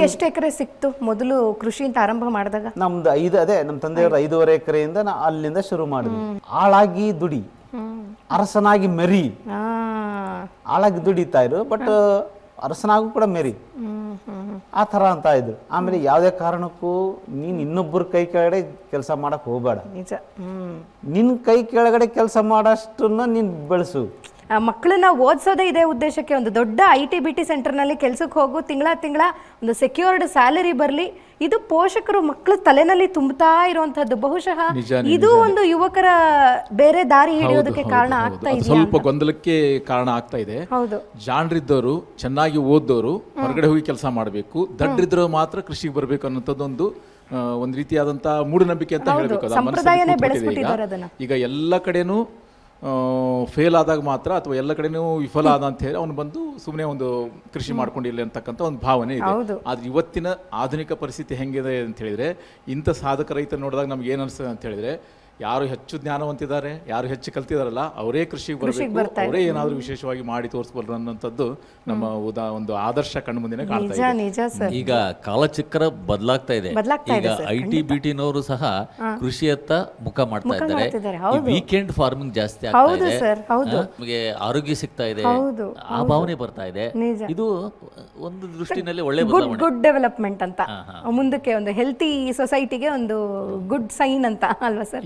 ಎಷ್ಟು ಎಕರೆ ಸಿಕ್ತು ಮೊದಲು ಕೃಷಿ ಅಂತ ಆರಂಭ ಮಾಡಿದಾಗ? ನಮ್ದು ನಮ್ಮ ತಂದೆಯವ್ರ 5.5 ಎಕರೆಯಿಂದ ಅಲ್ಲಿಂದ ಶುರು ಮಾಡಿದ್ವಿ. ಆಳಾಗಿ ದುಡಿ, ಅರಸನಾಗಿ ಮೆರಿ. ಆಳಾಗಿ ದುಡಿತಾ ಇರು, ಬಟ್ ಅರಸನಾಗೂ ಕೂಡ ಮೆರಿ, ಆ ಥರ ಅಂತ ಇದ್ರು. ಆಮೇಲೆ ಯಾವುದೇ ಕಾರಣಕ್ಕೂ ನೀನು ಇನ್ನೊಬ್ಬರ ಕೈ ಕೆಳಗಡೆ ಕೆಲಸ ಮಾಡಕ್ ಹೋಗಬೇಡ. ನಿಜ. ನಿನ್ನ ಕೈ ಕೆಳಗಡೆ ಕೆಲಸ ಮಾಡೋಷ್ಟನ್ನ ನೀನು ಬೆಳೆಸು. ಮಕ್ಕಳನ್ನ ಓದಿಸೋದೇ ಇದೇ ಉದ್ದೇಶಕ್ಕೆ. ಒಂದು ದೊಡ್ಡ IT-BT ಸೆಂಟರ್ನಲ್ಲಿ ಕೆಲ್ಸಕ್ಕೆ ಹೋಗು, ತಿಂಗಳ ಒಂದು ಸೆಕ್ಯೂರ್ಡ್ ಸ್ಯಾಲರಿ ಬರಲಿ, ಇದು ಪೋಷಕರು ಮಕ್ಕಳ ತಲೆನಲ್ಲಿ ತುಂಬುತ್ತಾ ಇರುವಂತದ್ದು. ಬಹುಶಃ ಇದು ಒಂದು ಯುವಕರ ಬೇರೆ ದಾರಿ ಹಿಡಿಯೋದಕ್ಕೆ ಕಾರಣ ಆಗ್ತಾ ಇದೆ. ಸ್ವಲ್ಪ ಗೊಂದಲಕ್ಕೆ ಕಾರಣ ಆಗ್ತಾ ಇದೆ. ಹೌದು. ಜಾಣರಿದ್ದವರು, ಚೆನ್ನಾಗಿ ಓದ್ದವರು ಹೊರಗಡೆ ಹೋಗಿ ಕೆಲಸ ಮಾಡಬೇಕು, ದಡ್ರಿದ್ರು ಮಾತ್ರ ಕೃಷಿಗೆ ಬರಬೇಕು ಅನ್ನೋಂಥದ್ದೊಂದು ಒಂದು ರೀತಿಯಾದಂತಹ ಮೂಢನಂಬಿಕೆ ಅಂತ ಹೇಳಬೇಕು. ಈಗ ಎಲ್ಲ ಕಡೆನೂ ಫೇಲ್ ಆದಾಗ ಮಾತ್ರ ಅಥವಾ ಎಲ್ಲ ಕಡೆನೂ ವಿಫಲ ಆದ ಅಂತ ಹೇಳಿ ಅವನು ಬಂದು ಸುಮ್ಮನೆ ಒಂದು ಕೃಷಿ ಮಾಡ್ಕೊಂಡಿಲ್ಲ ಅಂತಕ್ಕಂಥ ಒಂದು ಭಾವನೆ ಇದೆ. ಆದ್ರೆ ಇವತ್ತಿನ ಆಧುನಿಕ ಪರಿಸ್ಥಿತಿ ಹೆಂಗಿದೆ ಅಂತ ಹೇಳಿದ್ರೆ, ಇಂಥ ಸಾಧಕ ರೈತ ನೋಡಿದಾಗ ನಮ್ಗೆ ಏನ್ ಅನ್ಸ್ತದೆ ಅಂತ ಹೇಳಿದ್ರೆ, ಯಾರು ಹೆಚ್ಚು ಜ್ಞಾನವಂತಿದ್ದಾರೆ, ಯಾರು ಹೆಚ್ಚು ಕಲ್ತಿದಾರಲ್ಲ ಅವರೇ ಕೃಷಿಗೆ ಬರಬೇಕು, ಅವರೇ ಏನಾದರೂ ವಿಶೇಷವಾಗಿ ಮಾಡಿ ತೋರಿಸಬಲ್ರು ಅನ್ನೋಂಥದ್ದು ನಮ್ಮ ಒಂದು ಆದರ್ಶ ಕಣ್ಣು ಮುಂದೆ ಕಾಣ್ತಾ ಇದೆ. ಈಗ ಕಾಲಚಕ್ರ ಬದಲಾಗ್ತಾ ಇದೆ. ಈಗ IT-BT ನವರು ಸಹ ಕೃಷಿಯತ್ತ ಮುಖ ಮಾಡ್ತಾ ಇದ್ದಾರೆ. ವೀಕೆಂಡ್ ಫಾರ್ಮಿಂಗ್ ಜಾಸ್ತಿ ಆಗ್ತಾ ಇದೆ, ನಮಗೆ ಆರೋಗ್ಯ ಸಿಗ್ತಾ ಇದೆ, ಆ ಭಾವನೆ ಬರ್ತಾ ಇದೆ. ಇದು ಒಂದು ದೃಷ್ಟಿನಲ್ಲಿ ಒಳ್ಳೆ ಗುಡ್ ಡೆವಲಪ್ಮೆಂಟ್ ಅಂತ, ಮುಂದಕ್ಕೆ ಒಂದು ಹೆಲ್ತಿ ಸೊಸೈಟಿಗೆ ಒಂದು ಗುಡ್ ಸೈನ್ ಅಂತ ಅಲ್ವಾ ಸರ್?